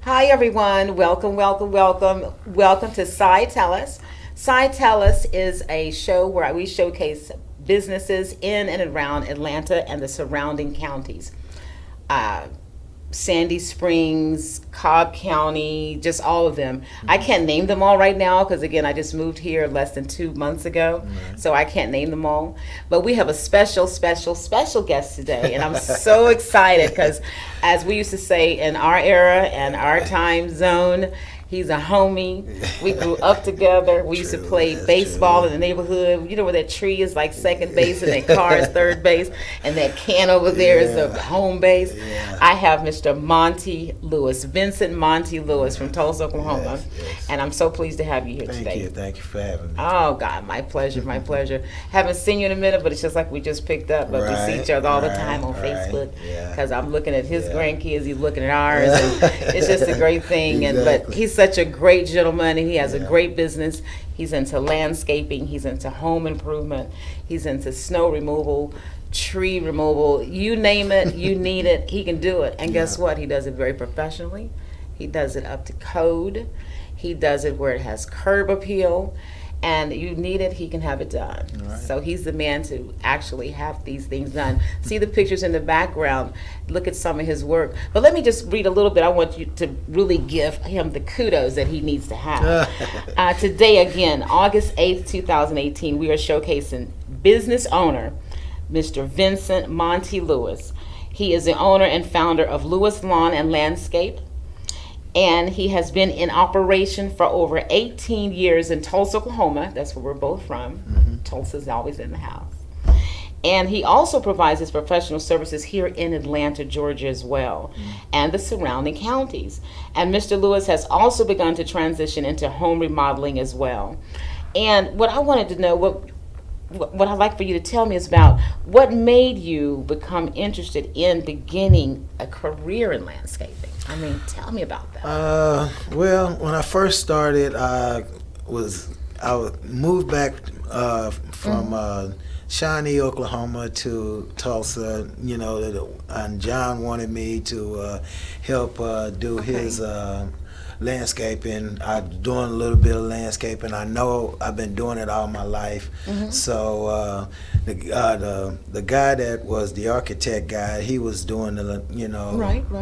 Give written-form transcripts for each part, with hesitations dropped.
Hi, everyone. Welcome, welcome, welcome. Welcome to Sci Tell Us. Sci Tell Us is a show where we showcase businesses in and around Atlanta and the surrounding counties. Uh, Sandy Springs, Cobb County, just all of them. I can't name them all right now because, again, I just moved here less than 2 months ago, so I can't name them all. But we have a special guest today, and I'm so excited because, as we used to say in our era and our time zone, he's a homie. We grew up together. We used to play baseball in the neighborhood. You know where that tree is like second base and that car is third base and that can over there is the home base. Yeah. I have Mr. Monty Lewis, Vincent Monty Lewis from Tulsa, Oklahoma. Yes. And I'm so pleased to have you here today. Thank you for having me. Oh, God, my pleasure, my pleasure. Haven't seen you in a minute, but it's just like we just picked up. But we see each other all the time on Facebook because I'm looking at his grandkids, he's looking at ours. And it's just a great thing. Exactly. But he's such a great gentleman, and he has a great business. He's into landscaping. He's into home improvement. He's into snow removal, tree removal. You name it, you need it, he can do it. And guess what? He does it very professionally. He does it up to code. He does it where it has curb appeal. And you need it, he can have it done. Right. So he's the man to actually have these things done. See the pictures in the background. Look at some of his work. But let me just read a little bit. I want you to really give him the kudos that he needs to have. Today, again, August 8th, 2018, we are showcasing business owner, Mr. Vincent Monty Lewis. He is the owner and founder of Lewis Lawn and Landscape. And he has been in operation for over 18 years in Tulsa, Oklahoma. That's where we're both from. Tulsa's always in the house. And he also provides his professional services here in Atlanta, Georgia as well, and the surrounding counties. And Mr. Lewis has also begun to transition into home remodeling as well. And what I wanted to know, what I'd like for you to tell me is about what made you become interested in beginning a career in landscaping. I mean, tell me about that. Well, when I first started, I moved back from Shawnee, Oklahoma to Tulsa, and John wanted me to help do his landscaping. I'm doing a little bit of landscaping. I know I've been doing it all my life. So the guy that was the architect guy, he was doing the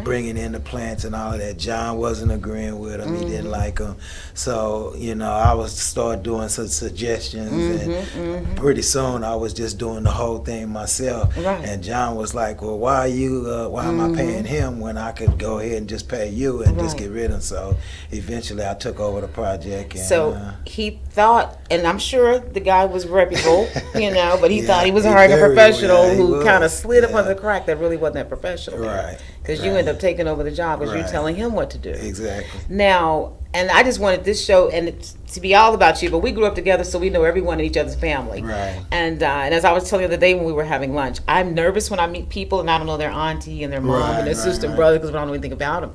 bringing in the plants and all of that. John wasn't agreeing with him. He didn't like him. So I was start doing some suggestions, and pretty soon I was just doing the whole thing myself. And John was like, "Well, why am I paying him when I could go ahead and just pay you and just get rid of him?" So eventually I took over the project. And, so he thought, and I'm sure the guy was reputable, but he thought he was hiring a professional who kind of slid up under the crack that really wasn't that professional. Right. Because you end up taking over the job because you're telling him what to do. Exactly. Now, and I just wanted this show to be all about you, but we grew up together, so we know everyone in each other's family. Right. And as I was telling you the other day when we were having lunch, I'm nervous when I meet people and I don't know their auntie and their mom and their sister and brother because we don't know anything about them.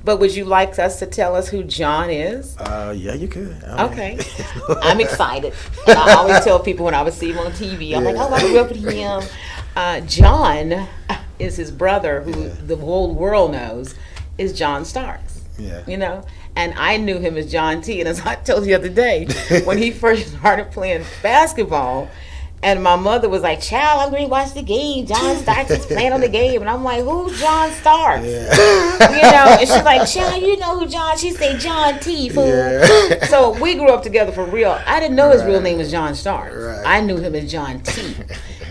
But would you like us to tell us who John is? Yeah, you could. Okay. I'm excited. And I always tell people when I would see him on TV, I'm like, oh, I grew up with him. John is his brother, who the whole world knows is John Starks. Yeah. And I knew him as John T. And as I told you the other day, when he first started playing basketball, and my mother was like, "Child, I'm going to watch the game. John Starks is playing on the game." And I'm like, "Who's John Starks?" And she's like, "Child, you know who John?" She said, "John T, fool." So we grew up together for real. I didn't know his real name was John Starks. I knew him as John T.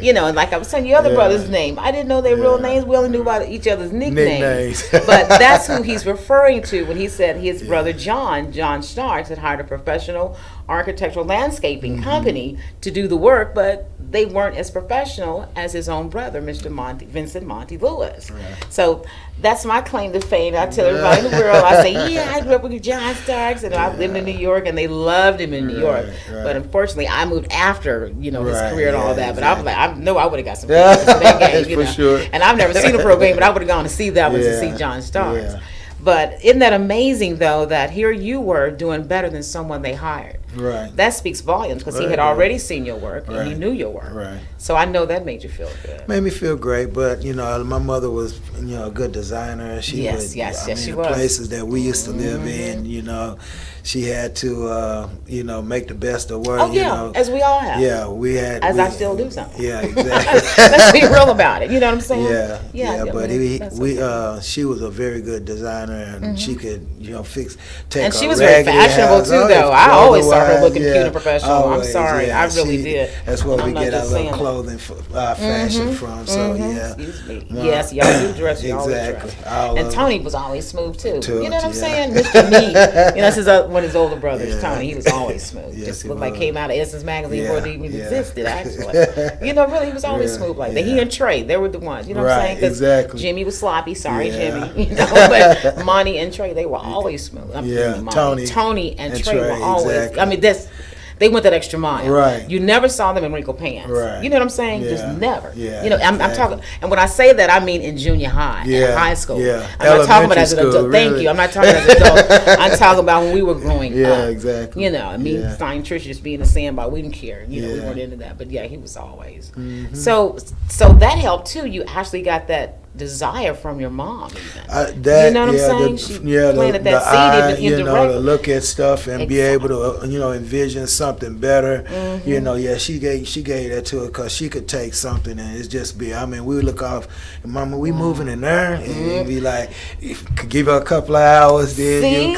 And like I was telling your other brother's name, I didn't know their real names. We only knew about each other's nicknames. But that's who he's referring to when he said his brother John Starks, had hired a professional architectural landscaping company to do the work, but they weren't as professional as his own brother, Mr. Vincent Monty Lewis. So that's my claim to fame. I tell everybody in the world, I say, I grew up with John Starks, and I lived in New York, and they loved him in New York. But unfortunately, I moved after, his career and all that. But I was like, I know I would have got some tickets to that game, For sure. And I've never seen a pro game, but I would have gone to see that one to see John Starks. But isn't that amazing, though, that here you were doing better than someone they hired? Right. that speaks volumes because he had already seen your work and he knew your work. Right. So I know that made you feel good. Made me feel great, but my mother was a good designer. She would, she was. the places that we used to live in, she had to make the best of what as we all have. Yeah, I still do something. Yeah, exactly. Let's be real about it. You know what I'm saying? Yeah. But she was a very good designer, and she could take. And she was very fashionable too, though. I always saw her looking cute and professional. Always, I'm sorry, I really did. That's where we get our little clothing fashion from. So Excuse me. Yes, y'all do dress. Y'all exactly. Dress. And Tony was always smooth too. You know what I'm saying? Mr. Neat. That's one of his older brothers. Tony. He was always smooth. Just looked like came out of Essence magazine before it even existed. Actually, really, he was always smooth like that. He and Trey, they were the ones. You know what I'm saying? Exactly. Jimmy was sloppy. Sorry, Jimmy. But Monty and Trey, they were always smooth. Tony and Trey were always. Exactly. I mean, they went that extra mile. Right. You never saw them in wrinkled pants. Right. You know what I'm saying? Yeah. Just never. Yeah. I'm talking, and when I say that, I mean in junior high, and high school. Yeah. I'm not talking about as an adult. Really. Thank you. I'm not talking as an adult. I'm talking about when we were growing up. Yeah, exactly. And me, Stein Trish just being the sandbar. We didn't care. We weren't into that. But he was always. Mm-hmm. So that helped too. You actually got that desire from your mom, even. You know what I'm saying? She planted that seed indirectly. To look at stuff and be able to, envision something better. Mm-hmm. She gave that to her because she could take something and it's just be. I mean, we would look off, Mama, we moving in there, and be like, give her a couple of hours, then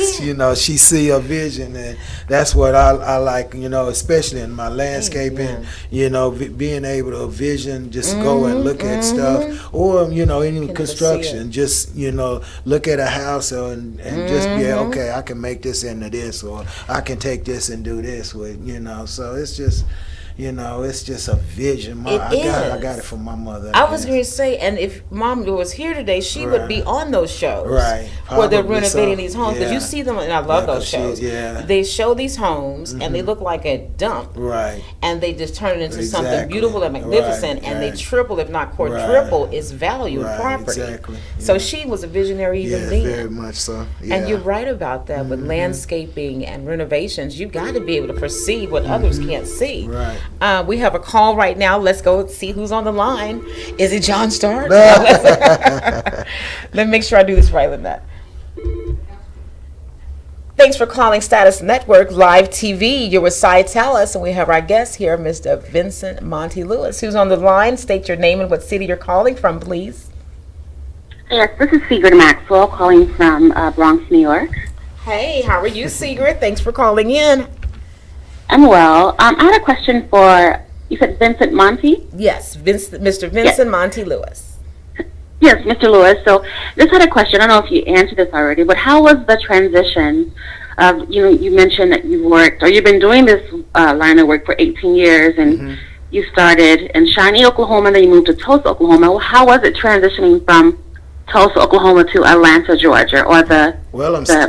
she see a vision, and that's what I like, especially in my landscaping. Being able to vision, just go and look at stuff, or any construction, just look at a house and just be okay. I can make this into this, or I can take this and do this with So it's just. It's just a vision. I got it from my mother. I was going to say, and if Mom was here today, she would be on those shows. Right. Where they're renovating these homes. Because you see them, and I love those shows. They show these homes, and they look like a dump. Right. And they just turn it into something beautiful and magnificent, and they triple, if not quadruple, its value and property. Exactly. So she was a visionary even then. Very much so. And you're right about that. With landscaping and renovations, you got to be able to perceive what others can't see. Right. We have a call right now. Let's go see who's on the line. Is it John Stark? Let me make sure I do this right, Lynette. Thanks for calling Status Network Live TV. You're with Cy Tellis, and we have our guest here, Mr. Vincent Monty Lewis, who's on the line. State your name and what city you're calling from, please. Yes, this is Sigrid Maxwell calling from Bronx, New York. Hey, how are you, Sigrid? Thanks for calling in. I'm well. I had a question for, you said Vincent Monty? Yes, Mr. Vincent Monty Lewis. Yes, Mr. Lewis. So just had a question. I don't know if you answered this already, but how was the transition of, you mentioned that you've been doing this line of work for 18 years, and you started in Shawnee, Oklahoma, then you moved to Tulsa, Oklahoma. How was it transitioning from Tulsa, Oklahoma to Atlanta, Georgia, or the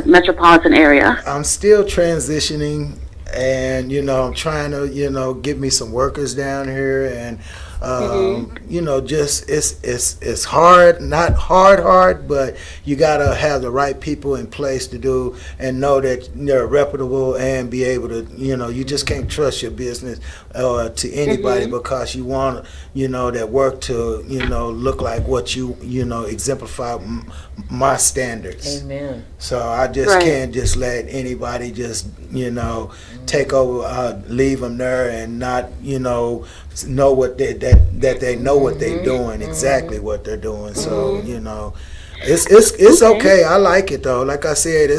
metropolitan area? I'm still transitioning. And I'm trying to get me some workers down here, and just it's hard, not hard, but you gotta have the right people in place to do and know that they're reputable and be able to you just can't trust your business to anybody because you want that work to look like what you exemplify my standards. Amen. So I just can't just let anybody just take over, leave them there and not know what they know what they're doing, exactly what they're doing. So it's okay. I like it though. Like I said,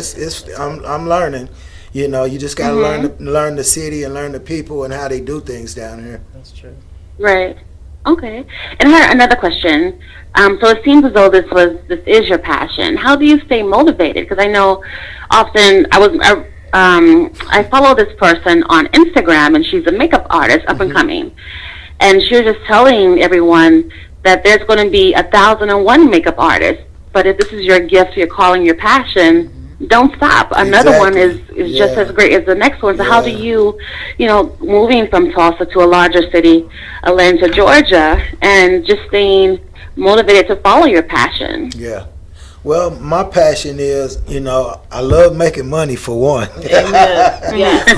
I'm learning. You just gotta learn the city and learn the people and how they do things down here. That's true. Right. Okay. And I had another question. So it seems as though this is your passion. How do you stay motivated? Because I know often I follow this person on Instagram, and she's a makeup artist, up and coming. And she was just telling everyone that there's going to be 1,001 makeup artists. But if this is your gift, you're calling your passion, don't stop. Another one is just as great as the next one. So how do you, moving from Tulsa to a larger city, Atlanta, Georgia, and just staying motivated to follow your passion? Yeah. Well, my passion is, I love making money for one. Amen. Yes.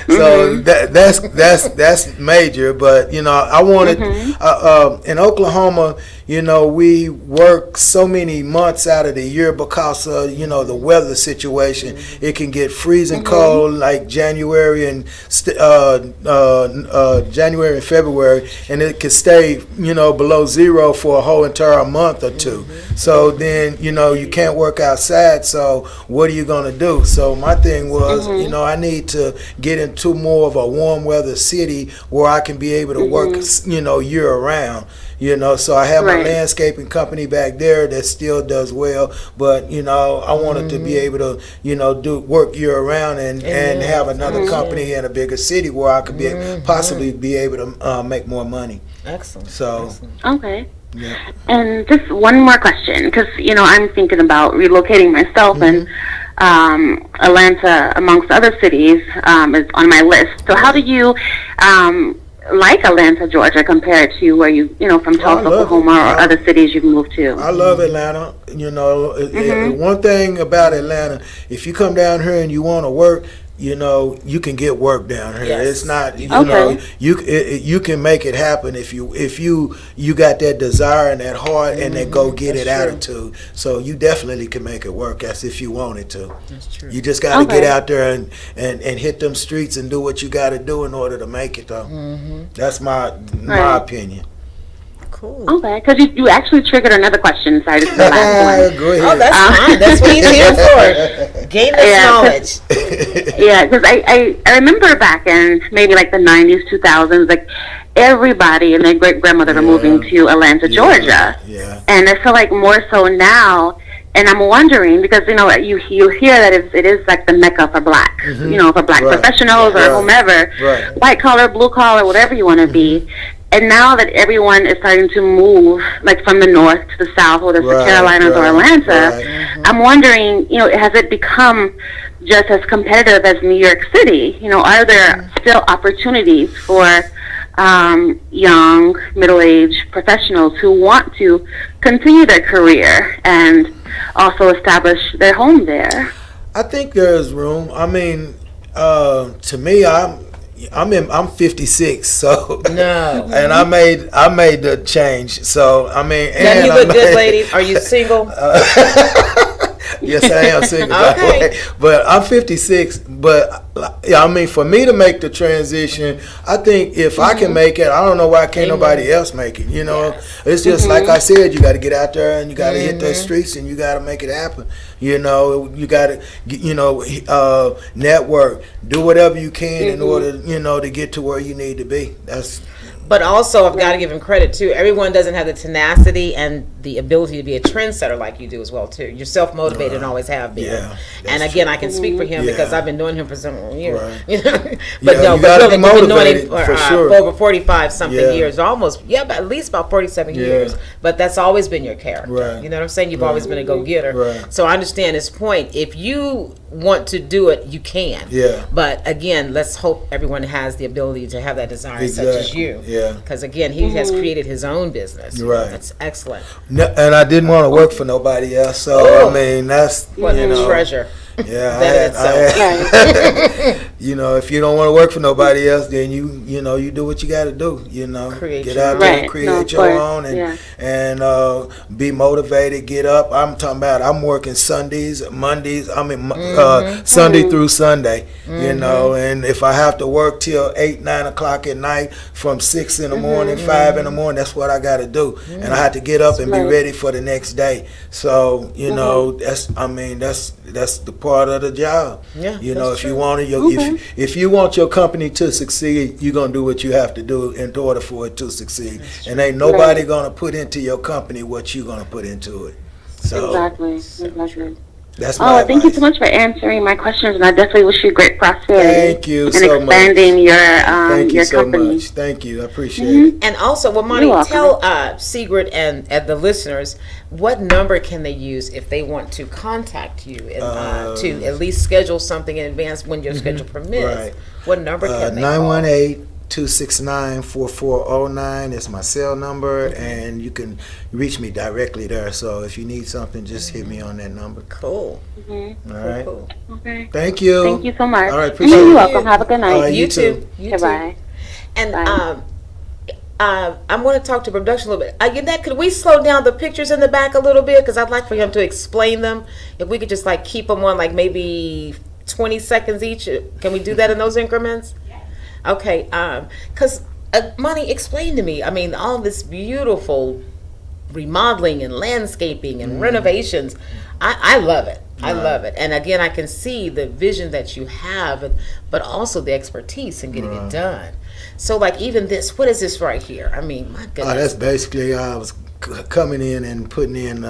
So that's major. But I wanted in Oklahoma. We work so many months out of the year because of the weather situation. It can get freezing cold like January and February, and it can stay below zero for a whole entire month or two. So then you can't work outside. So what are you going to do? So my thing was I need to get into more of a warm weather city where I can be able to work year round. So I have my landscaping company back there that still does well, but I wanted to be able to do work year round and have another company in a bigger city where I could possibly be able to make more money. Excellent. So Okay. yeah. And just one more question, because I'm thinking about relocating myself, and Atlanta, amongst other cities, is on my list. So how do you like Atlanta, Georgia, compared to where from Tulsa, Oklahoma, or other cities you've moved to? I love Atlanta. One thing about Atlanta, if you come down here and you want to work, you can get work down here. Yes. It's not, you can make it happen if you got that desire and that heart and that go get it attitude. So you definitely can make it work as if you wanted to. That's true. You just got to get out there and hit them streets and do what you got to do in order to make it, though. That's my opinion. Cool. Okay, because you actually triggered another question. Sorry, this is the last one. Go ahead. Oh, that's fine. That's what he's here for. Gain this knowledge. Yeah, because I remember back in maybe like the 90s, 2000s, like everybody and their great grandmother were moving to Atlanta, Georgia. Yeah. And I feel like more so now. And I'm wondering, because you hear that it is like the mecca for black, for black professionals or whomever, white collar, blue collar, whatever you want to be. And now that everyone is starting to move, like from the north to the south, whether it's the Carolinas or Atlanta, I'm wondering, has it become just as competitive as New York City? Are there still opportunities for young, middle-aged professionals who want to continue their career and also establish their home there? I think there's room. I mean, to me, I'm 56, so No. and I made the change. So I mean, Then you look good, ladies. Are you single? Yes, I am single, by the way. But I'm 56. But I mean, for me to make the transition, I think if I can make it, I don't know why can't nobody else make it. It's just like I said, you got to get out there and you got to hit those streets and you got to make it happen. You got to network, do whatever you can in order to get to where you need to be. But also, I've got to give him credit too. Everyone doesn't have the tenacity and the ability to be a trendsetter like you do as well too. You're self-motivated and always have been. Yeah, and again, I can speak for him because I've been knowing him for several years. Right. But you gotta be motivated for sure. For over 45 something years, almost at least about 47 years. But that's always been your character. Right. You know what I'm saying? You've always been a go-getter. Right. So I understand his point. If you want to do it, you can. Yeah. But again, let's hope everyone has the ability to have that desire, such as you. Yeah. Because again, he has created his own business. Right. That's excellent. No, and I didn't want to work for nobody else. So I mean, that's What a treasure. Yeah, That if you don't want to work for nobody else, then you do what you got to do. Create get your out own. there, create your own, and be motivated. Get up. I'm talking about. I'm working Sundays, Mondays. Sunday through Sunday. And if I have to work till 8, 9 o'clock at night, from 6 in the morning, 5 in the morning, that's what I got to do. And I have to get up and be ready for the next day. So that's the part of the job. Yeah, if you want if you want your company to succeed, you're gonna do what you have to do in order for it to succeed. And ain't nobody gonna put into your company what you're gonna put into it. So Exactly. that's my advice. Thank you so much for answering my questions, and I definitely wish you great prosperity. Thank you and so expanding much. your Thank you so company. much. Thank you. I appreciate it. And also, Monty, You're welcome. tell Sigrid and the listeners what number can they use if they want to contact you and to at least schedule something in advance when your schedule permits. Right. What number can they call? 269-4409 is my cell number, and you can reach me directly there. So if you need something, just hit me on that number. Cool. All right. Cool. Okay. Thank you. Thank you so much. All right, appreciate You're it. welcome. Have a good night. All right, You too. You too. Goodbye. And Bye. I'm going to talk to production a little bit. Yvette, could we slow down the pictures in the back a little bit? Because I'd like for him to explain them. If we could just like keep them on like maybe 20 seconds each. Can we do that in those increments? Okay. Because Monty, explain to me. I mean, all this beautiful remodeling and landscaping and renovations. I love it. I love it. And again, I can see the vision that you have, but also the expertise in getting it done. So like even this, what is this right here? I mean, my goodness. That's basically I was coming in and putting in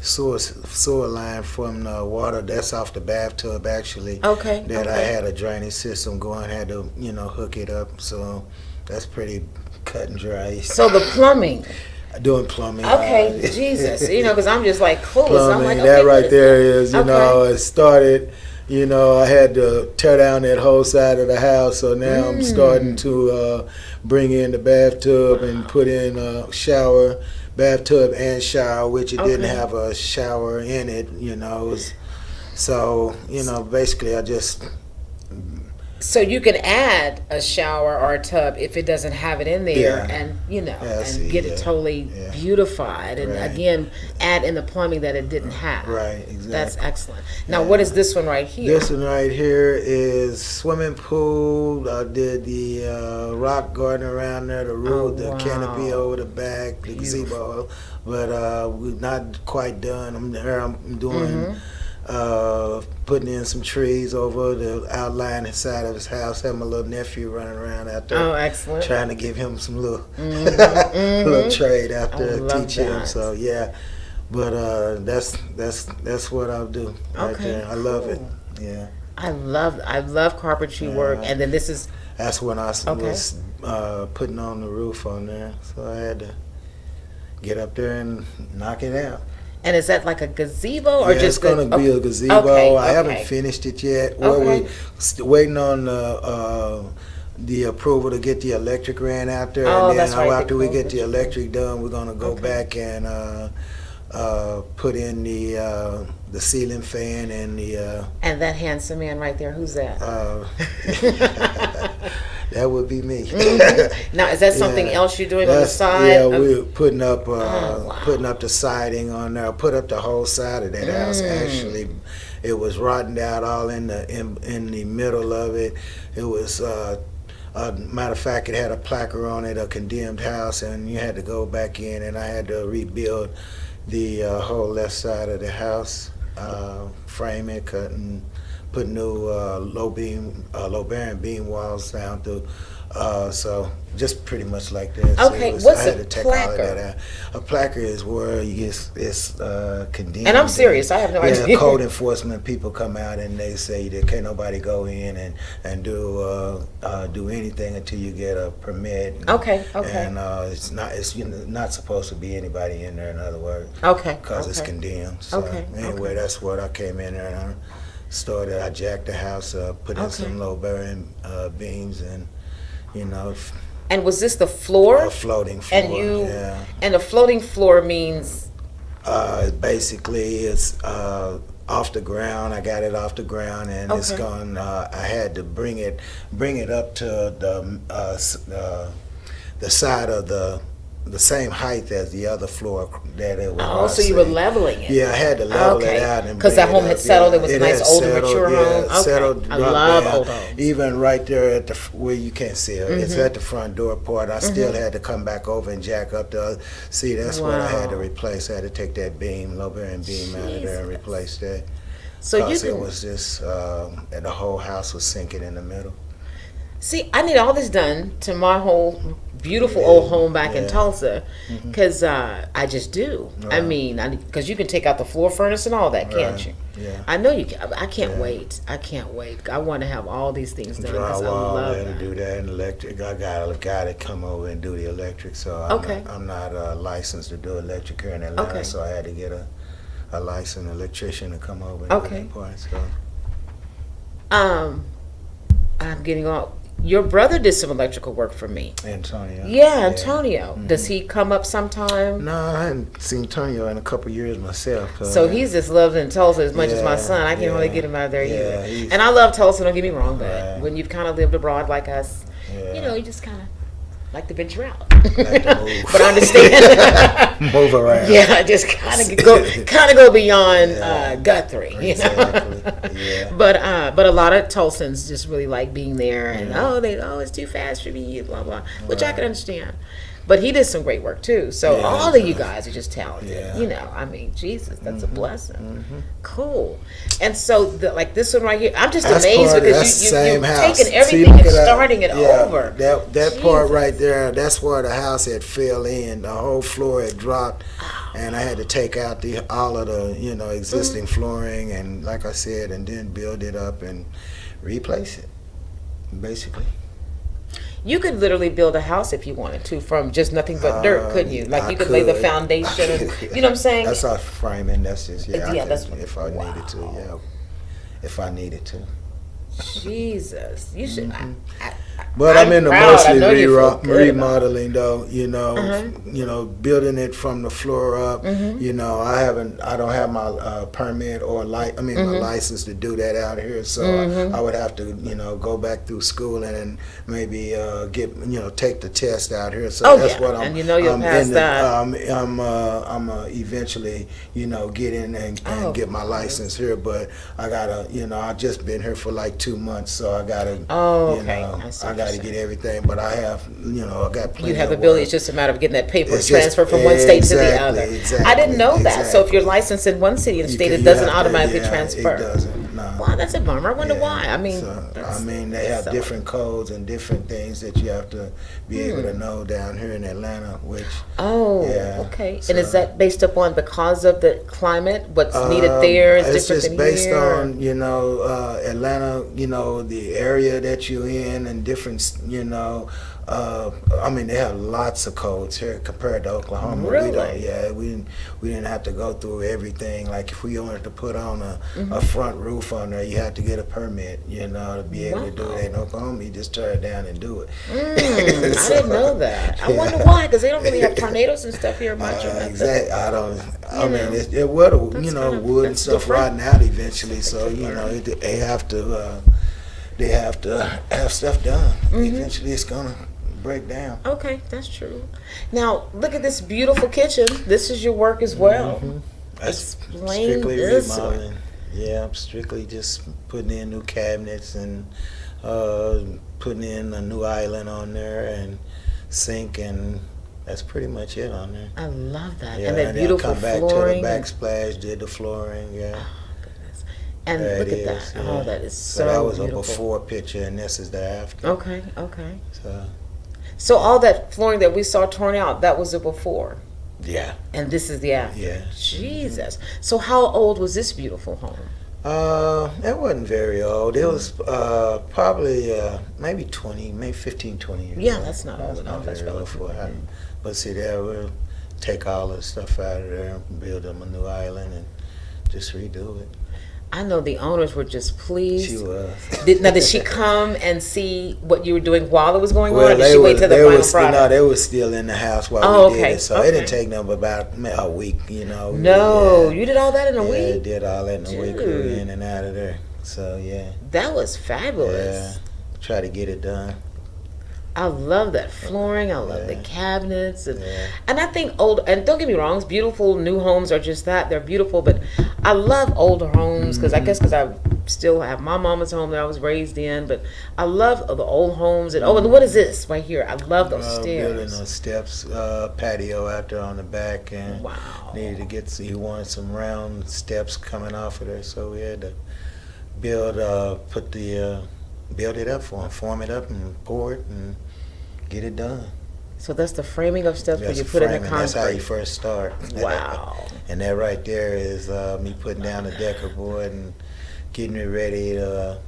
sewer line from the water that's off the bathtub actually. Okay. That I okay. had a drainage system going, had to hook it up. So that's pretty cut and dry. So the plumbing. Doing plumbing. Okay, Jesus. Because I'm just like clueless. I'm Plumbing, like, that okay, what right there is, Okay. it started, I had to tear down that whole side of the house, so now I'm starting to bring in the bathtub and put in a shower, bathtub and shower, which it didn't Okay. have a shower in it, So, basically I just, So you can add a shower or a tub if it doesn't have it in there, Yeah. and I see, and get it yeah. totally Yeah. beautified, and Right. again add in the plumbing that it didn't have. Right, exactly. That's excellent. Now, what is this one right here? This one right here is swimming pool. I did the rock garden around there, the roof, Oh, the wow. canopy over the back, the gazebo. But we're not quite done. I'm there. I'm doing putting in some trees over the outline inside of his house. Have my little nephew running around out there. Oh, excellent. Trying to give him some little little trade out I there, love teach him. that. So yeah. But that's what I'll do right Okay, there. I love it. cool. Yeah. I love carpentry work, and then this is That's when I Okay. was putting on the roof on there. So I had to get up there and knock it out. and is that like a gazebo or Yeah, just it's going to be a gazebo. Okay, I haven't okay. finished it yet. Well, Okay. we're waiting on the approval to get the electric ran out there. Oh, And then that's right, after we the get the electric done, we're going to go Okay. back and put in the ceiling fan and the And that handsome man right there, who's that? that would be me. Now, is that something Yeah. else you're doing on the That's- side? Yeah, of- we're putting up wow. putting up the siding on there. Put up the whole side of that house. Actually, it was rotting out all in the middle of it. It was. Matter of fact, it had a placard on it, a condemned house, and you had to go back in, and I had to rebuild the whole left side of the house, frame it, cut and put new low bearing beam walls down through. So just pretty much like this. Okay, what's I had a to take all of placard? that out. A placard is where it's condemned. And I'm serious, I have no Yeah, idea. code enforcement people come out and they say that can't nobody go in and do anything until you get a permit. Okay. And it's not supposed to be anybody in there. In other words, Okay. because it's okay. condemned. So Okay, anyway, okay. that's what I came in there and I jacked the house up, put in Okay. some low bearing beams and And was this the floor? a floating floor. And you Yeah. and the floating floor means Basically, it's off the ground. I got it off the ground, and it's Okay. gone. I had to bring it up to the side of the same height as the other floor that it was. oh, so you were leveling it. Yeah, I had to level Okay. it out and 'Cause bring that it home up. had settled. It was a nice had older, settled, mature yeah, home. Okay. settled, I dropped love down. old homes. Even right there at where you can't see it, it's Mm-hmm. at the front door part. I still had to come back over and jack up the. See, that's what I had to Wow. replace. I had to take that beam, low bearing beam out of there and Jesus. replace that. So you Because it can was just, and the whole house was sinking in the middle. see. I need all this done to my whole beautiful old home back in yeah. Tulsa, because I just do. I Right. mean, because you can take out the floor furnace and all that, can't Right. you? Yeah. I know you can. I can't Yeah. wait. I can't wait. I want to have all these things done because I Drywall, love and that. do that, and electric. I got a guy to come over and do the electric, so Okay. I'm not licensed to do electric here in Atlanta, Okay. so I had to get a licensed electrician to come over and Okay. do that part. So I'm getting all. your brother did some electrical work for me. Antonio. Yeah, Antonio. Does he come up sometime? No, I hadn't seen Antonio in a couple years myself. So he's just loved in Tulsa as much as my son. I can't really get him out of there either. And I love Tulsa, don't get me wrong, but when you've kind of lived abroad like us, you know, you just kind of like to venture out. Like to move. But I understand. Move around. Yeah, just kind of go beyond Guthrie, you know. Yeah. But a lot of Tulsans just really like being there, and it's too fast for me, blah blah, which I can understand. But he did some great work too. So all of you guys are just talented. Yeah. You know, I mean, Jesus, that's a blessing. Cool. And so, like this one right here, I'm just amazed because you've taken everything and starting it over. That part right there, that's where the house had fell in. The whole floor had dropped, and I had to take out all of the existing flooring, and like I said, and then build it up and replace it, basically. You could literally build a house if you wanted to from just nothing but dirt, couldn't you? Like you could lay the foundation, and, you know what I'm saying? That's our framing. That's just that's if I needed to. Yeah, if I needed to. Jesus, you should. But I'm into mostly remodeling though. Building it from the floor up. I don't have my permit or my license to do that out here. So I would have to, go back through school and maybe take the test out here. So that's what I'm. And you'll pass that. I'm eventually, get in and get my license here. But I gotta, I've just been here for like 2 months, so I gotta, I gotta get everything. But I have, I got plenty. You have the of ability. work. It's just a matter of getting that paper transfer from one state to the other. Exactly, I didn't know that. So if you're licensed in one city and state, it doesn't automatically transfer. It doesn't. No. Wow, that's a bummer. I wonder why. I mean, they have different codes and different things that you have to be able to know down here in Atlanta. Which okay. So, and is that based upon because of the climate? What's needed there is different than here? It's just based on Atlanta. The area that you're in and different. They have lots of codes here compared to Oklahoma. Really? We didn't have to go through everything. Like if we wanted to put on a front roof on there, you had to get a permit, to be able to do that. In Oklahoma, you just tear it down and do it. I didn't know that. I wonder why, because they don't really have tornadoes and stuff here much. Exactly. I don't. It would wood and stuff rotting out eventually. So they have to. They have to have stuff done. Eventually, it's gonna break down. Okay, that's true. Now, look at this beautiful kitchen. This is your work as well. That's Explain strictly this remodeling. Yeah, I'm strictly just putting in new cabinets and putting in a new island on there and sink, and that's pretty much it on there. I love that. Yeah, and that beautiful come back flooring. to the backsplash, did the flooring, And look at that. Yeah. Oh, that is so that was beautiful. a before picture, and this is the after. Okay. So all that flooring that we saw torn out, that was the before. yeah. And this is the after. Yeah. Jesus. So how old was this beautiful home? It wasn't very old. It was probably maybe 15, 20 years Yeah, old. that's not old enough. That's very old relatively for it. But see, there we'll take all the stuff out of there and build them a new island and just redo it. I know the owners were just pleased. She was. Did she come and see what you were doing while it was going on, or did she wait till the final product? No, they were still in the house while we did it. So okay. it didn't take them about a week, No, you did all that in a week? Yeah, did all that in a week. We were in and out of there. So, yeah. That was fabulous. Yeah. Try to get it done. I love that flooring. I love the cabinets, and I think and don't get me wrong, it's beautiful. New homes are just that, they're beautiful. But I love older homes because I guess because I still have my mama's home that I was raised in. But I love the old homes. And and what is this right here? I love those stairs. Building those steps, patio out there on the back, and needed to get. He wanted some round steps coming off of there, so we had to build it up for him, form it up, and pour it and get it done. So that's the framing of steps where you put in the concrete. That's how you first start. Wow. And that right there is me putting down the decker board and getting it ready to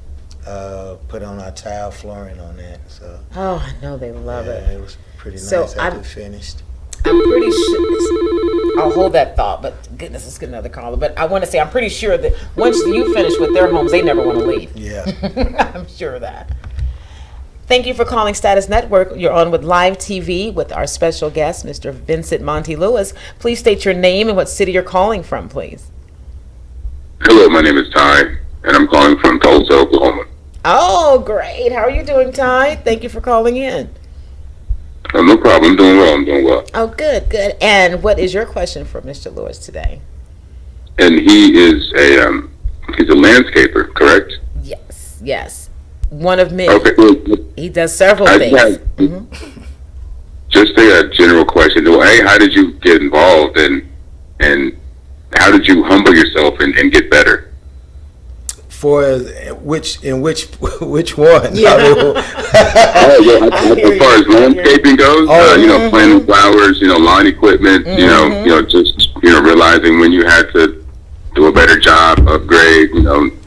put on our tile flooring on that. So. Oh, I know they love it. It was pretty nice after it finished. I'm pretty sure. I'll hold that thought, but goodness, let's get another caller. But I want to say, I'm pretty sure that once you finish with their homes, they never want to leave. Yeah. I'm sure of that. Thank you for calling Status Network. You're on with Live TV with our special guest, Mr. Vincent Monty Lewis. Please state your name and what city you're calling from, please. Hello, my name is Ty, and I'm calling from Tulsa, Oklahoma. Oh, great. How are you doing, Ty? Thank you for calling in. No problem. I'm doing well. Oh, good, good. And what is your question for Mr. Lewis today? And he is he's a landscaper, correct? Yes, yes. One of many. Okay. Well, He does several I things. have Mhm. just a general question. Well, A, how did you get involved, and how did you humble yourself and get better? For which which one? Yeah. As far as landscaping goes, planting flowers, lawn equipment, just realizing when you had to do a better job, upgrade,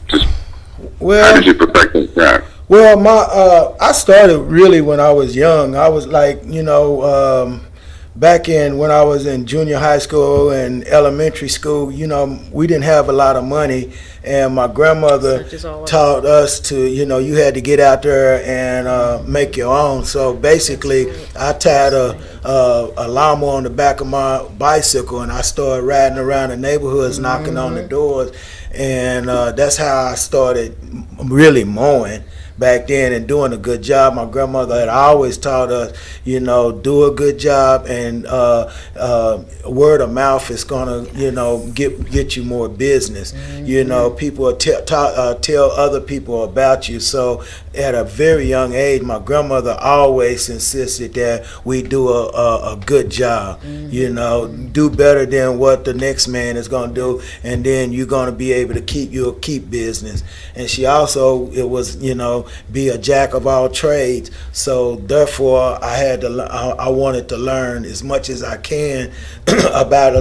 just how did you perfect that craft? Well, I started really when I was young. I was like, back when I was in junior high school and elementary school, we didn't have a lot of money, and my grandmother taught us to, you had to get out there and make your own. So basically, I tied a lawnmower on the back of my bicycle, and I started riding around the neighborhoods, knocking on the doors, and that's how I started really mowing back then and doing a good job. My grandmother had always taught us, do a good job, and word of mouth is gonna, get you more business. People will tell other people about you. So at a very young age, my grandmother always insisted that we do a good job. Do better than what the next man is gonna do, and then you're gonna be able to keep business. And she also, it was, be a jack of all trades. So therefore, I wanted to learn as much as I can about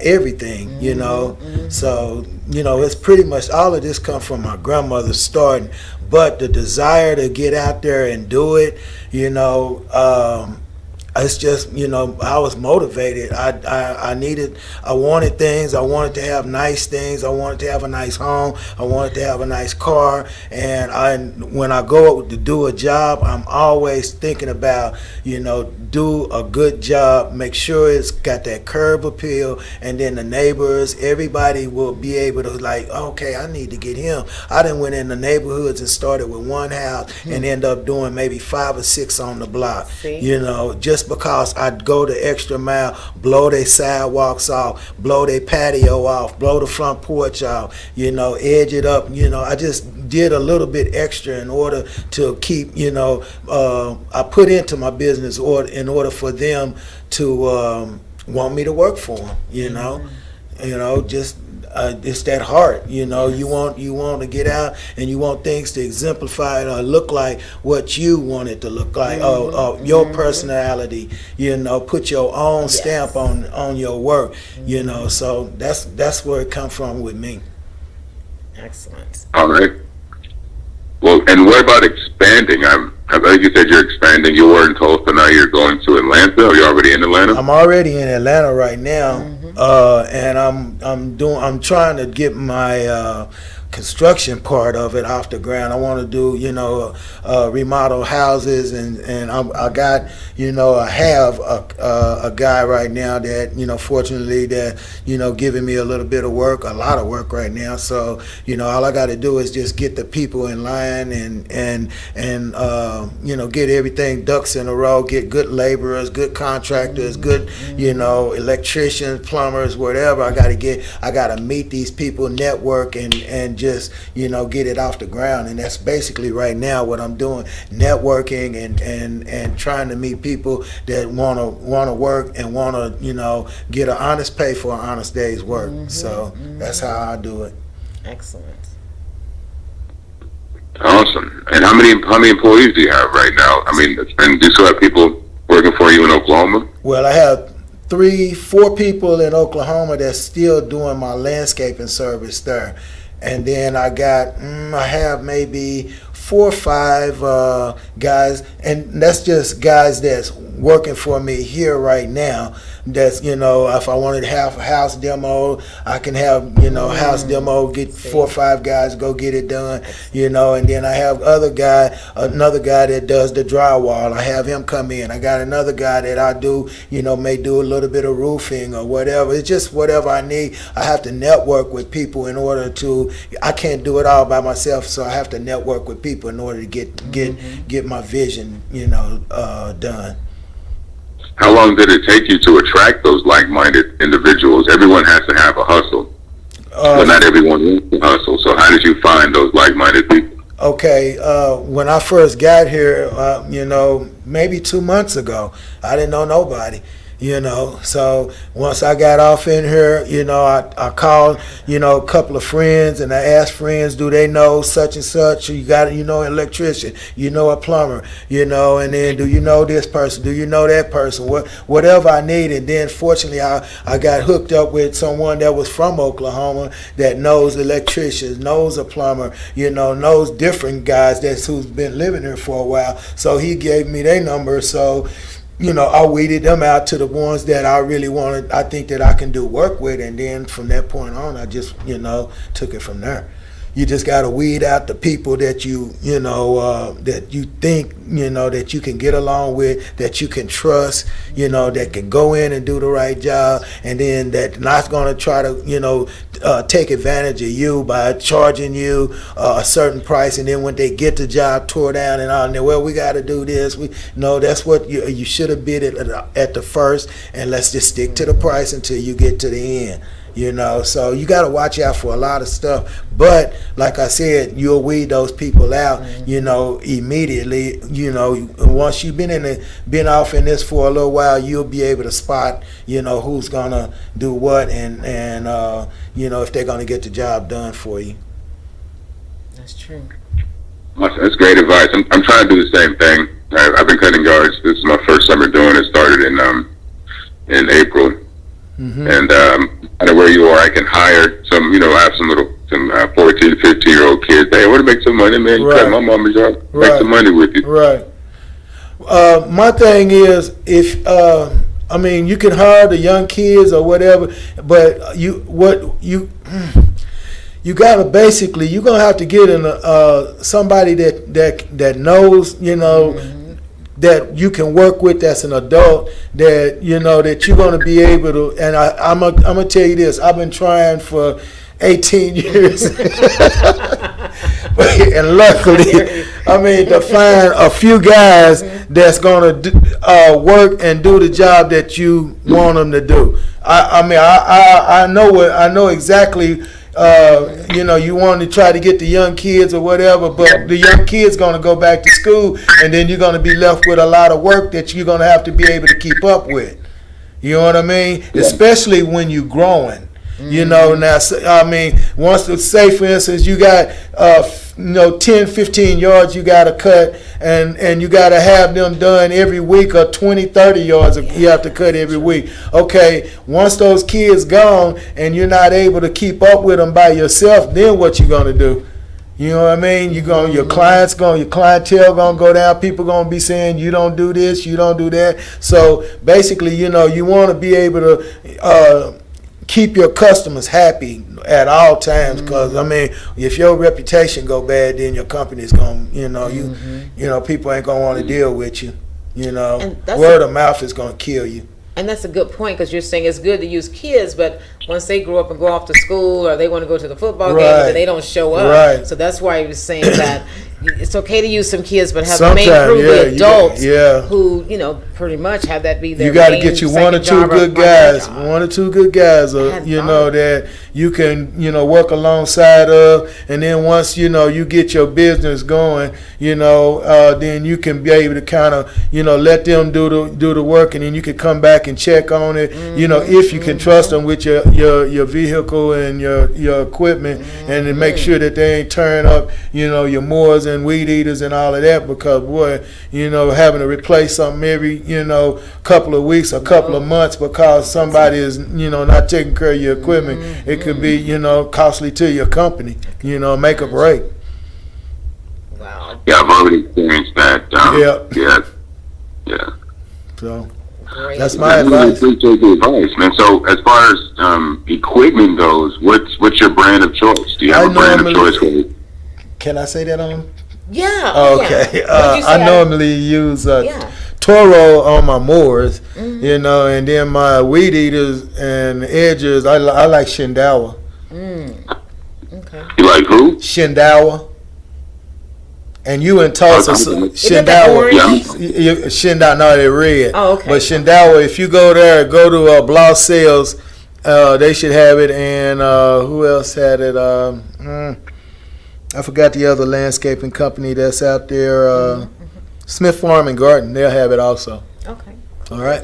everything. So it's pretty much all of this come from my grandmother starting, but the desire to get out there and do it, it's just, I was motivated. I wanted things. I wanted to have nice things. I wanted to have a nice home. I wanted to have a nice car. And when I go to do a job, I'm always thinking about, do a good job, make sure it's got that curb appeal, and then the neighbors, everybody will be able to okay, I need to get him. I done went in the neighborhoods and started with one house and end up doing maybe 5 or 6 on the block. Just because I'd go the extra mile, blow their sidewalks off, blow their patio off, blow the front porch off, edge it up. I just did a little bit extra in order to keep, I put into my business in order for them to want me to work for them, just it's that heart, you want to get out, and you want things to exemplify or look like what you want it to look like, your personality, put your own stamp on your work, so that's where it comes from with me. Excellent. All right. Well, and what about expanding? I think you said you're expanding. You were in Tulsa, now you're going to Atlanta. Are you already in Atlanta? I'm already in Atlanta right now, and I'm trying to get my construction part of it off the ground. I want to do, remodel houses, and I got, I have a guy right now that, fortunately that, giving me a little bit of work, a lot of work right now. So, all I got to do is just get the people in line and get everything ducks in a row, get good laborers, good contractors, good, electricians, plumbers, whatever. I got to meet these people, network, and just get it off the ground. And that's basically right now what I'm doing, networking and trying to meet people that want to work and want to get an honest pay for an honest day's work. So that's how I do it. Excellent. Awesome. And how many employees do you have right now? I mean, and do you still have people working for you in Oklahoma? Well, I have 4 people in Oklahoma that's still doing my landscaping service there. And then I have maybe 4 or 5 guys, and that's just guys that's working for me here right now. That's, you know, if I wanted to have a house demo, I can have, you know, house demo, get 4 or 5 guys, go get it done, you know, and then I have another guy that does the drywall. I have him come in. I got another guy that I do, you know, may do a little bit of roofing or whatever. It's just whatever I need. I have to network with people in order to, I can't do it all by myself, so I have to network with people in order to get my vision, you know, done. How long did it take you to attract those like-minded individuals? Everyone has to have a hustle, but not everyone wants to hustle. So how did you find those like-minded people? Okay, when I first got here, you know, maybe 2 months ago, I didn't know nobody. You know, so once I got off in here, you know, I called, you know, a couple of friends, and I asked friends, do they know such and such? You got, you know, an electrician, you know, a plumber, you know, and then do you know this person? Do you know that person? Whatever I needed. Then fortunately, I got hooked up with someone that was from Oklahoma that knows electricians, knows a plumber, you know, knows different guys who's been living here for a while. So he gave me their number. So, you know, I weeded them out to the ones that I really wanted, I think that I can do work with, and then from that point on, I just, you know, took it from there. You just got to weed out the people that you know, that you think, you know, that you can get along with, that you can trust, you know, that can go in and do the right job, and then that not going to try to, you know, take advantage of you by charging you a certain price, and then when they get the job tore down and all, and well, we got to do this. No, that's what you should have bid it at the first, and let's just stick to the price until you get to the end. You know, so you got to watch out for a lot of stuff. But like I said, you'll weed those people out, you know, immediately. You know, once you've been off in this for a little while, you'll be able to spot, you know, who's gonna do what, and you know, if they're gonna get the job done for you. That's true. That's great advice. I'm trying to do the same thing. I've been cutting yards. This is my first summer doing it. Started in April. Mm-hmm. And out of where you are, I can hire some, you know, I have some 14, 15-year-old kids. Hey, I want to make some money, man. You cut my mama's yard, make some money with you. Right. My thing is, if I mean, you can hire the young kids or whatever, but you gotta basically, you're gonna have to get in somebody that knows, you know. Mm-hmm. That you can work with, that's an adult, that you know that you're going to be able to. And I'm gonna tell you this: I've been trying for 18 years, and luckily, I mean, to find a few guys that's going to work and do the job that you want them to do. I know exactly. You know, you want to try to get the young kids or whatever, but the young kids going to go back to school, and then you're going to be left with a lot of work that you're going to have to be able to keep up with. You know what I mean? Yeah. Especially when you're growing. You know, now, I mean, once, say for instance, you got, you know, 10, 15 yards you got to cut, and you got to have them done every week, or 20, 30 yards you have to cut every week. Okay, once those kids gone and you're not able to keep up with them by yourself, then what you going to do? You know what I mean? Your clientele gonna go down. People gonna be saying you don't do this, you don't do that. So basically, you know, you want to be able to keep your customers happy at all times, because I mean, if your reputation go bad, then your company's gonna, you know, you know, people ain't gonna want to deal with you. You know, word of mouth is gonna kill you. And that's a good point, because you're saying it's good to use kids, but once they grow up and go off to school, or they want to go to the football game, then they don't show up. Right. So that's why he was saying that it's okay to use some kids, but have the main crew be adults who, you know, pretty much have that be their You got to get you one or two good guys, or, you know, that you can, you know, work alongside of, and then once, you know, you get your business going, you know, then you can be able to kind of, you know, let them do the work, and then you can come back and check on it, you know, if you can trust them with your vehicle and your equipment, and then make sure that they ain't tearing up, you know, your mowers and weed eaters and all of that, because boy, you know, having to replace something every, you know, couple of weeks or couple of months because somebody is, you know, not taking care of your equipment, it could be, you know, costly to your company, you know, make or break. Wow. Yeah, I've already experienced that. Yeah. So Great. that's my I really advice. appreciate the advice, man. So as far as equipment goes, what's your brand of choice? Do you have a brand of choice for it? Can I say that on? Yeah. Okay. Yeah. What'd you say? I normally use Yeah. Toro on my mowers, you know, and then my weed eaters and edgers. I like Shindawa. Okay. You like who? Shindawa. And you in Tulsa, Isn't that Shindawa. orange? Shindawa, no, they're red. Oh, okay. But Shindawa, if you go there, go to Bloss Sales, they should have it. And who else had it? I forgot the other landscaping company that's out there. Smith Farm and Garden, they'll have it also. Okay. All right.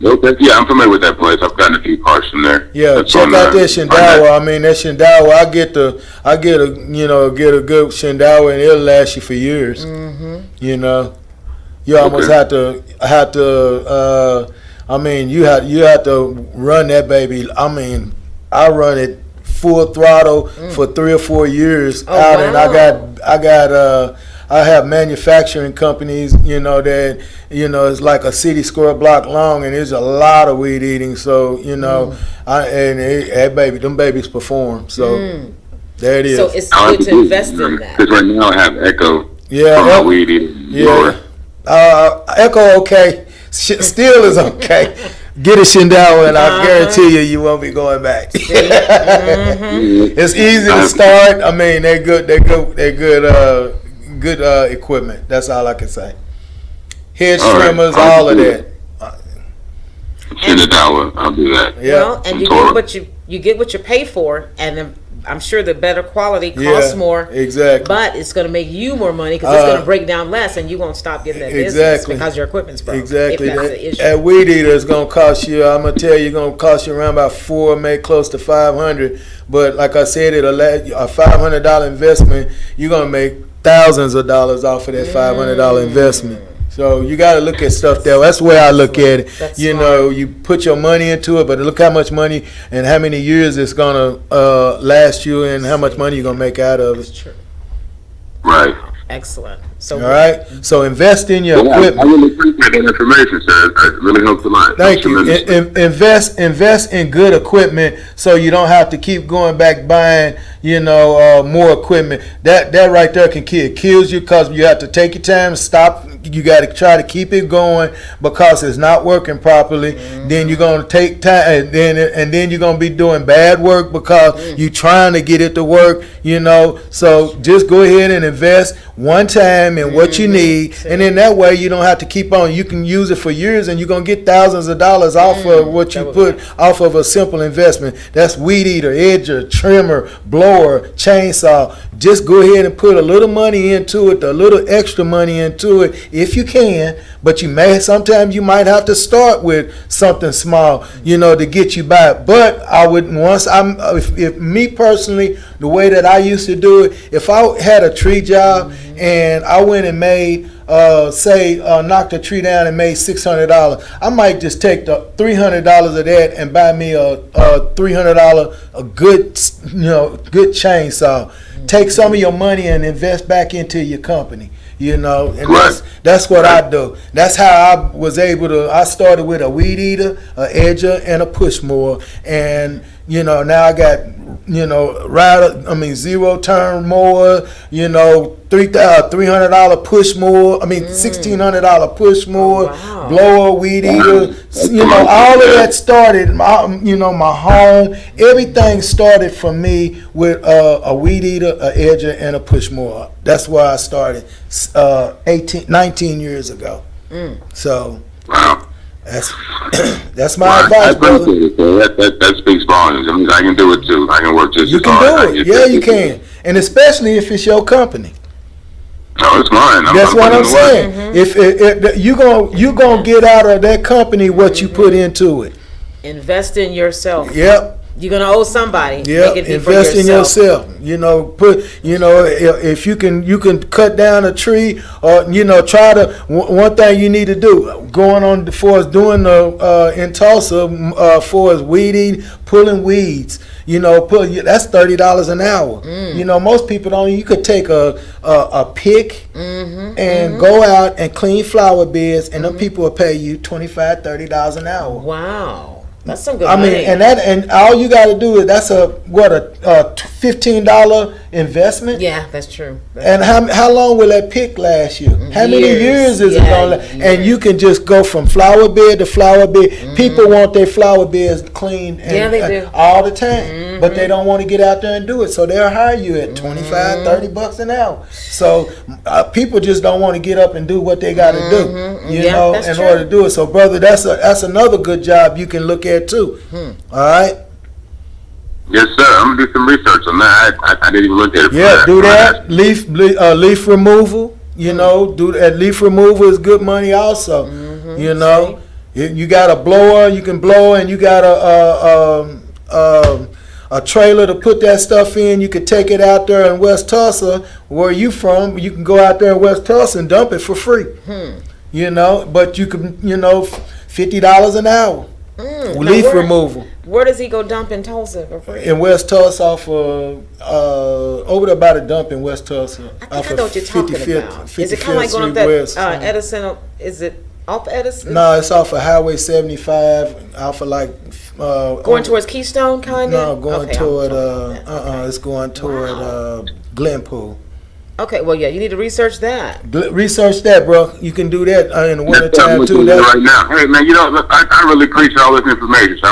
Okay. Yeah, I'm familiar with that place. I've gotten a few cars from there. Yeah, That's check on, out that on Shindawa. I mean, that Shindawa, I get a good Shindawa, and it'll last you for years. You know, you almost have to. I mean, you have to run that baby. I mean, I run it full throttle for 3 or 4 years out, wow. and I have manufacturing companies, you know, that, you know, it's like a city square block long, and there's a lot of weed eating. So, you know, them babies perform. So there it is. So it's good to invest in that. Because right now I have Echo. Yeah, from my Echo- weed eating. Yeah. Echo okay. Still is okay. Get a Shindawa, and I guarantee you won't be going back. It's easy to start. I mean, they're good. Good equipment. That's all I can say. Head All right. trimmers, I'll all of do that. $10, I'll do that. Yeah. Well, and you get what you pay for, and then I'm sure the better quality costs more. Exactly. But it's going to make you more money because it's going to break down less, and you won't stop getting that business Exactly. because your equipment's broke. Exactly. If that's the issue. That weed eater is gonna cost you. I'm gonna tell you, gonna cost you around about $400, maybe close to $500. But like I said, a $500 investment, you're gonna make thousands of dollars off of that $500 investment. So you got to look at stuff there. That's the way I look at it. That's you smart. know, you put your money into it, but look how much money and how many years it's gonna last you, and how much money you're gonna make out of It's it. true. Right. Excellent. So All right. So invest in your Yeah, I equipment. really appreciate that information, sir. It really helps a lot. Thank you. Tremendously. Invest in good equipment so you don't have to keep going back buying, more equipment. That right there can kill. It kills you because you have to take your time, stop. You got to try to keep it going because it's not working properly. Then you're going to take time, and then you're going to be doing bad work because you're trying to get it to work. So just go ahead and invest one time in what you need, and then that way you don't have to keep on. You can use it for years, and you're gonna get thousands of dollars off of what you put off of a simple investment. That's weed eater, edger, trimmer, blower, chainsaw. Just go ahead and put a little money into it, a little extra money into it if you can. But sometimes you might have to start with something small, to get you by. But I would if me personally, the way that I used to do it, if I had a tree job and I went and made, knocked a tree down and made $600, I might just take the $300 of that and buy me a $300 a good chainsaw. Take some of your money and invest back into your company. And that's what I do. That's how I was able to. I started with a weed eater, a edger, and a push mower, and now I got zero turn mower, $300 push mower. $1,600 push mower, wow. blower, weed eater. All of that started. My home, everything started for me with a weed eater, a edger, and a push mower. That's where I started 19 years ago. So Wow. that's my advice, I brother. appreciate it, sir. That speaks volumes. I mean, I can do it too. I can work just You as hard. can do it. Yeah, you can. And especially if it's your company. No, it's mine. That's what I'm putting it away. saying. If you gonna get out of that company what you put into it. invest in yourself. Yep. You're gonna owe somebody. Yeah, Make it be for invest in yourself. You know, if you can cut down a tree, or try to. One thing you need to do going on for us doing in Tulsa for us weeding, pulling weeds. That's $30 an hour. Most people don't. You could take a pick and go out and clean flower beds, and them people will pay you $25, $30 an hour. Wow. That's some good money. And all you got to do is that's a $15 investment. Yeah, that's true. And how long will that pick last you? How many years is it gonna last? And you can just go from flower bed to flower bed. People want their flower beds cleaned they do. all the time, but they don't want to get out there and do it. So they'll hire you at $25, $30 an hour. So people just don't want to get up and do what they got to do, in order to do it. So brother, that's another good job you can look at too. All right. Yes, sir. I'm gonna do some research on that. I didn't even look at it. Yeah, do that. Leaf removal. Do that. Leaf removal is good money also. You got a blower, you can blow, and you got a trailer to put that stuff in. You could take it out there in West Tulsa, where you from. You can go out there in West Tulsa and dump it for free. But you can, $50 an hour. Leaf removal. Where does he go dump in Tulsa for free? In West Tulsa, off over there by the dump in West Tulsa. I know what you're talking about. Is it kind of like going up that Edison? Is it off Edison? No, it's off of Highway 75, off of like going towards Keystone, kind of. No, going toward it's going toward Glenpool. Okay, well, yeah, you need to research that. Research that, bro. You can do that in the wintertime too. Right now, hey man, look, I really appreciate all this information. So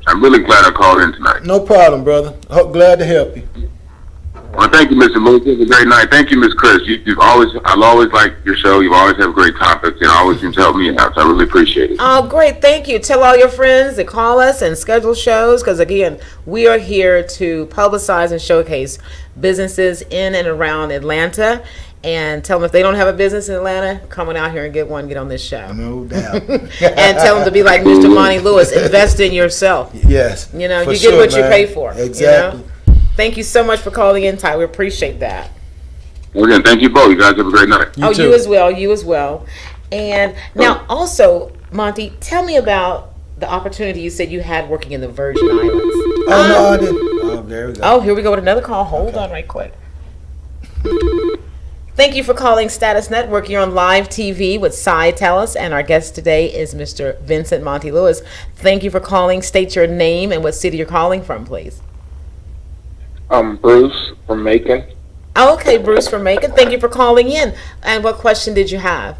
I'm really glad I called in tonight. No problem, brother. Glad to help you. Well, thank you, Mr. Lewis. It was a great night. Thank you, Miss Chris. I've always liked your show. You've always had great topics, and always seem to help me out. So I really appreciate it. Oh, great. Thank you. Tell all your friends to call us and schedule shows, because, again, we are here to publicize and showcase businesses in and around Atlanta. And tell them if they don't have a business in Atlanta, come on out here and get on this show. No doubt. And tell them to be like Mr. Monty Lewis. Invest in yourself. Yes. You get what you pay for. Exactly. Thank you so much for calling in, Ty. We appreciate that. Well, again, thank you both. You guys have a great night. You too. You as well. And now, also, Monty, tell me about the opportunity you said you had working in the Virgin Islands. Oh, no, I didn't. Oh, there we go. Oh, here we go with another call. Hold on right quick. Thank you for calling Status Network. You're on Lyve TV with Cy Tellis, and our guest today is Mr. Vincent Monty Lewis. Thank you for calling. State your name and what city you're calling from, please. Bruce from Macon. Okay, Bruce from Macon. Thank you for calling in. And what question did you have?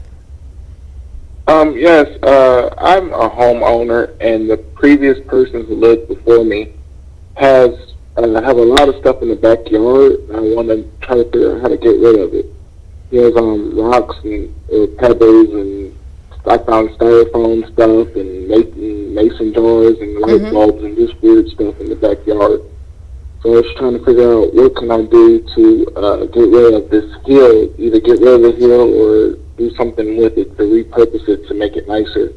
Yes, I'm a homeowner, and the previous person who lived before me have a lot of stuff in the backyard. I want to try to figure out how to get rid of it. He has rocks and pebbles, and I found styrofoam stuff and mason jars and light bulbs and just weird stuff in the backyard. So I was trying to figure out what can I do to get rid of this hill, either get rid of the hill or do something with it to repurpose it to make it nicer.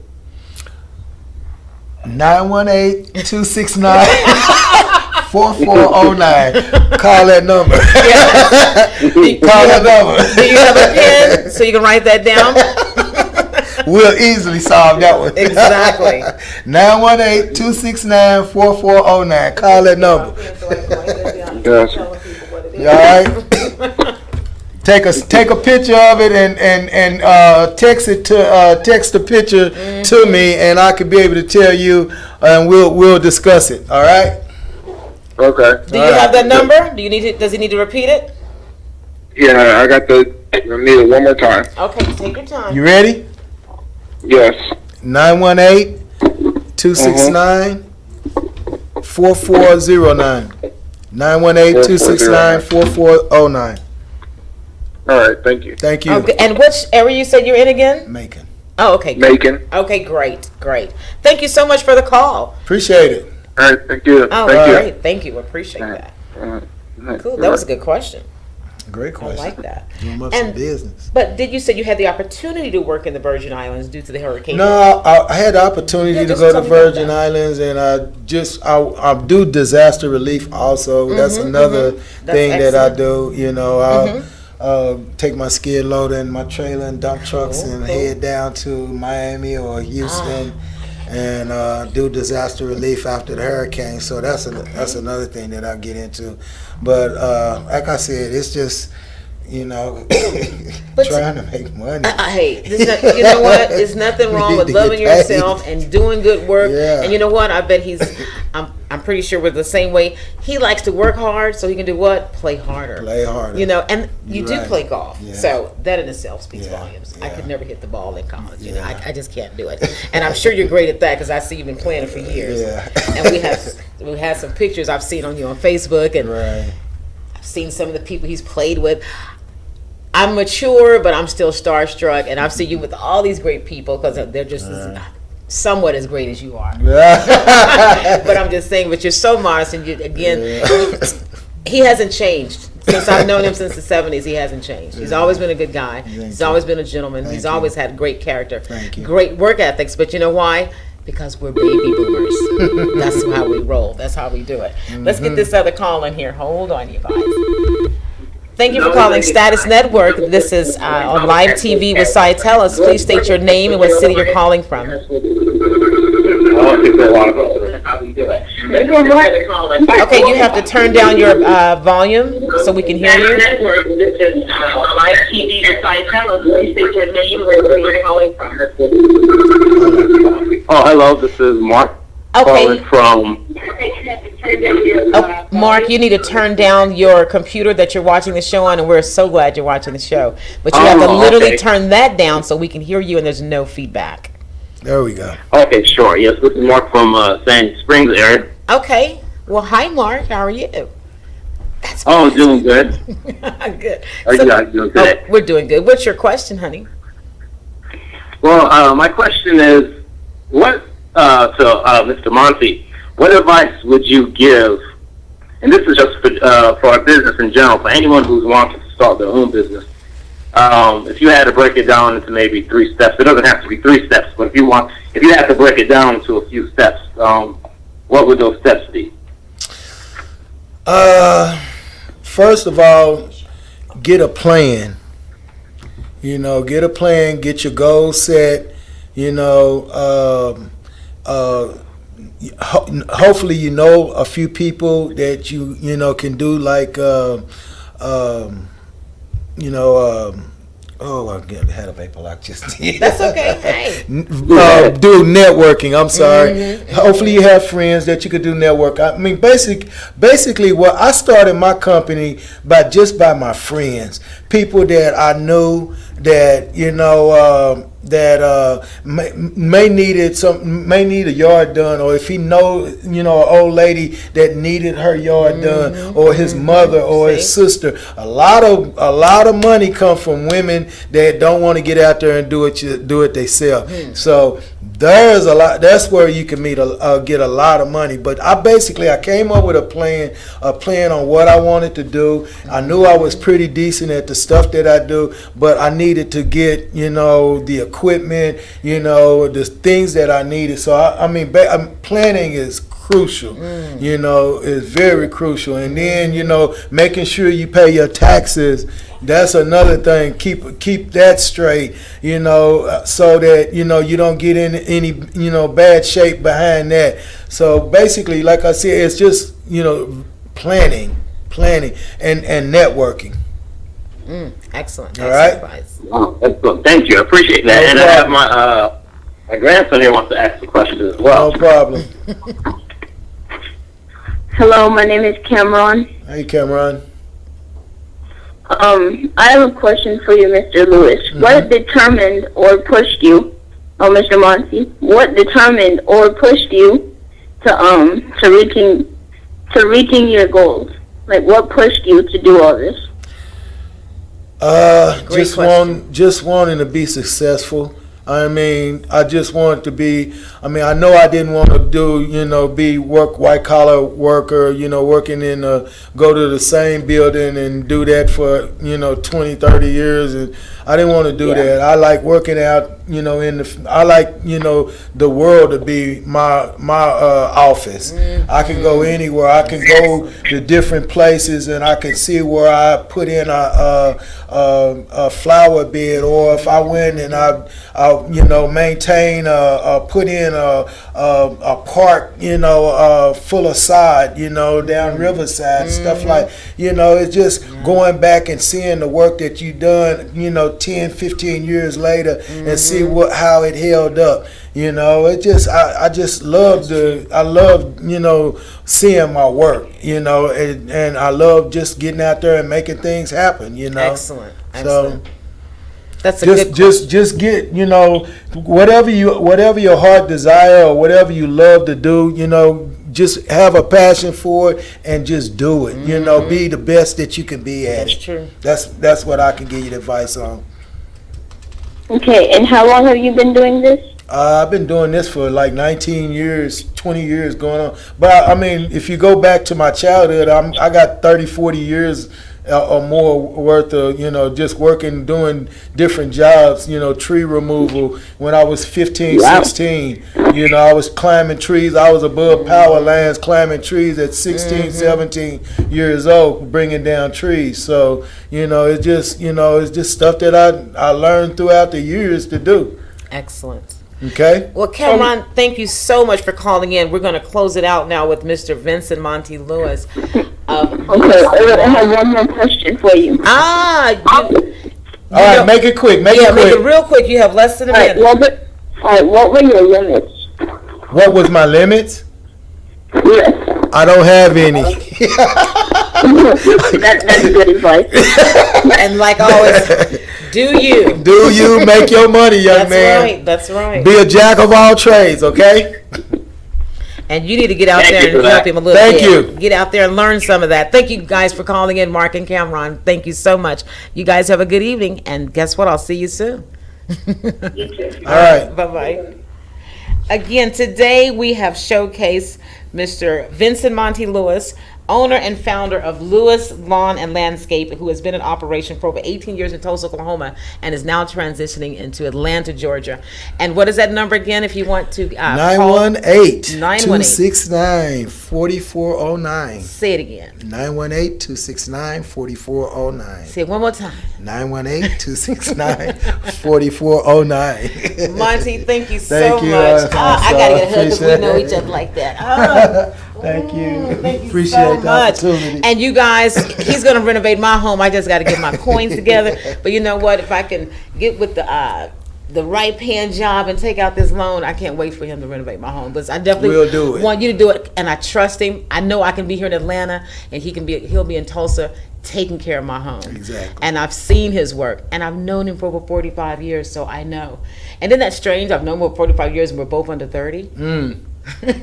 918-269-4409. Call that number. Call that number. Do you have a pen so you can write that down? We'll easily solve that one. Exactly. 918-269-4409. Call that number. Gotcha. You all right? Take a picture of it and text the picture to me, and I could be able to tell you, and we'll discuss it. All right? Okay. Do you have that number? Does he need to repeat it? Yeah, I need it one more time. Okay, take your time. You ready? Yes. 918-269-4409. 918-269-4409. All right, thank you. Thank you. Okay, and which area you said you're in again? Macon. Oh, okay. Macon. Okay, great. Thank you so much for the call. Appreciate it. All right, thank you. Oh, Thank you. great. Thank you. Appreciate that. All right. Cool. That was a good question. Great I question. like that. Doing up And- some business. But did you say you had the opportunity to work in the Virgin Islands due to the hurricane? No, I had the opportunity Yeah, to just go tell to me about Virgin that. Islands, and I do disaster relief also. That's another That's thing that I excellent. do. You know, I'll take my skid loader and my trailer and dump trucks Cool, and cool. head down to Miami or Houston. And do disaster relief after the hurricane, so that's another thing that I get into. But like I said, it's just trying to make money. Hey, you know what? There's nothing wrong with Need to loving get paid. yourself and doing good work. Yeah. And you know what? I bet I'm pretty sure we're the same way. He likes to work hard so he can do what? Play harder. Play harder. You know, and you You're do right. play golf. Yeah. So that in itself speaks Yeah. volumes. I Yeah. could never hit the ball in college. You know, Yeah. I just can't do it. And I'm sure you're great at that because I see you've been playing it for years. Yeah. And we had some pictures I've seen on you on Facebook, and Right. I've seen some of the people he's played with. I'm mature, but I'm still starstruck, and I've seen you with all these great people because they're just somewhat as great as you are. But I'm just saying, but you're so modest, and he hasn't changed. Since I've known him since the 70s, he hasn't changed. He's always been a good guy. He's always been a gentleman. He's always had great character, great work ethics. But you know why? Because we're baby boomers. That's how we roll. That's how we do it. Let's get this other call in here. Hold on, you guys. Thank you for calling Status Network. This is on live TV with Cytelus. Please state your name and what city you're calling from. Okay, you have to turn down your volume so we can hear you. Oh, hello. This is Mark calling Okay, from. Mark, you need to turn down your computer that you're watching the show on, and we're so glad you're watching the show. But you have to literally turn that down so we can hear you and there's no feedback. There we go. Okay, sure. Yes, this is Mark from Sandy Springs area. Okay, well, hi, Mark. How are you? That's Oh, doing good. good. Are you guys doing today? We're doing good. What's your question, honey? Well, my question is, what to Mr. Monty? What advice would you give? And this is just for our business in general, for anyone who wants to start their own business. If you had to break it down into maybe 3 steps, it doesn't have to be 3 steps, but if you had to break it down into a few steps, what would those steps be? First of all, get a plan. Get a plan, get your goals set. Hopefully a few people that you can do like oh, I had a vapor lock just did. That's okay. Hey. Do networking. I'm sorry. Hopefully you have friends that you could do network. I mean, basically, what I started my company by my friends, people that I knew that may need a yard done, or if he an old lady that needed her yard done, or his mother or his sister. A lot of money come from women that don't want to get out there and do it themselves. So there's a lot. That's where you can get a lot of money. But I came up with a plan on what I wanted to do. I knew I was pretty decent at the stuff that I do, but I needed to get the equipment, the things that I needed. So planning is crucial. Is very crucial. And then making sure you pay your taxes. That's another thing. Keep that straight. So that you don't get in any bad shape behind that. So basically, like I said, it's just planning and networking. Excellent. All right. Advice. Oh, excellent. Thank you. I appreciate that. No and problem. I have my grandson here wants to ask a question as well. No problem. Hello, my name is Cameron. Hey, Cameron. I have a question for you, Mr. Lewis. What determined or pushed you, Mr. Monty? What determined or pushed you to reaching your goals? Like, what pushed you to do all this? Great question. Just wanting to be successful. I mean, I just want to be, I mean, I know I didn't want to do, be white collar worker, working go to the same building and do that for, 20, 30 years. And I didn't want to do that. I like working out, I like, the world to be my office. I can go anywhere. I can go to different places and I can see where I put in a flower bed, or if I went and I maintain, put in a park, full of side, down Riverside, stuff like, it's just going back and seeing the work that you done, 10, 15 years later and see how it held up. It just, I just love seeing my work, and I love just getting out there and making things happen, Excellent. So that's a just get, whatever your heart desire or whatever you love to do, just have a passion for it and just do it. Be the best that you can be at it. True. That's what I can give you advice on. Okay, and how long have you been doing this? I've been doing this for like 19 years, 20 years going on. But I mean, if you go back to my childhood, I got 30, 40 years or more worth of, just working, doing different jobs, tree removal. When I was 15, 16, I was climbing trees. I was above power lines, climbing trees at 16, 17 years old, bringing down trees. So, it's just stuff that I learned throughout the years to do. Excellent. Okay. Well, Cameron, thank you so much for calling in. We're going to close it out now with Mr. Vincent Monty Lewis. Okay, I have one more question for you. All right, make it quick. Make it real quick. You have less than a minute. What were your limits? What was my limits? Yes. I don't have any. That's good advice. And like always, do you make your money, young man. That's right. Be a jack of all trades, okay? And you need to get out there and help him a little bit. Thank you. Get out there and learn some of that. Thank you guys for calling in, Mark and Cameron. Thank you so much. You guys have a good evening. And guess what? I'll see you soon. All right. Bye-bye. Again, today we have showcased Mr. Vincent Monty Lewis, owner and founder of Lewis Lawn and Landscape, who has been in operation for over 18 years in Tulsa, Oklahoma, and is now transitioning into Atlanta, Georgia. And what is that number again if you want to call? 918-269-4409. Say it again. 918-269-4409. Say it one more time. 918-269-4409. Monty, thank you so Thank you, much. I got to get a hug because we appreciate know it. each other like that. Thank you. Thank you Appreciate so the much. opportunity. And you guys, he's going to renovate my home. I just got to get my coins together. But you know what? If I can get with the right paying job and take out this loan, I can't wait for him to renovate my home. But I definitely We'll do it. want you to do it. And I trust him. I know I can be here in Atlanta, and he'll be in Tulsa taking care of my home. Exactly. And I've seen his work, and I've known him for over 45 years, so I know. And isn't that strange? I've known him for 45 years, and we're both under 30. But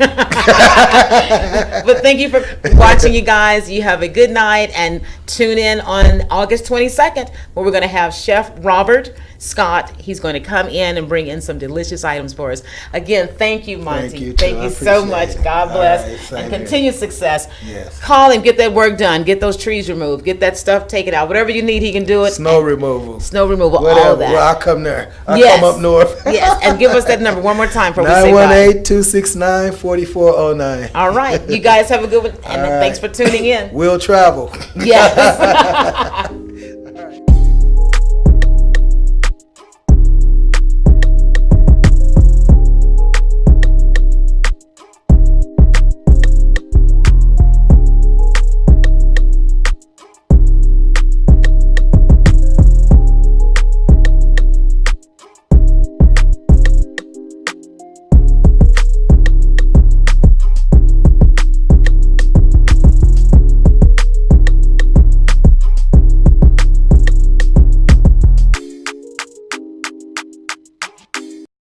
thank you for watching, you guys. You have a good night, and tune in on August 22nd, where we're going to have Chef Robert Scott. He's going to come in and bring in some delicious items for us. Again, thank you, Monty. Thank you so appreciate much. it. God All bless, right, same and here. continued success. Yes. Call him, get that work done, get those trees removed, get that stuff taken out. Whatever you need, he can do it. Snow removal. Snow removal, Whatever. all of that. Well, I'll come there. I'll Yes. come up north. Yes, and give us that number one more time before we say bye. 918-269-4409. All right, you guys have a good one, and All right. thanks for tuning in. We'll travel. Yes.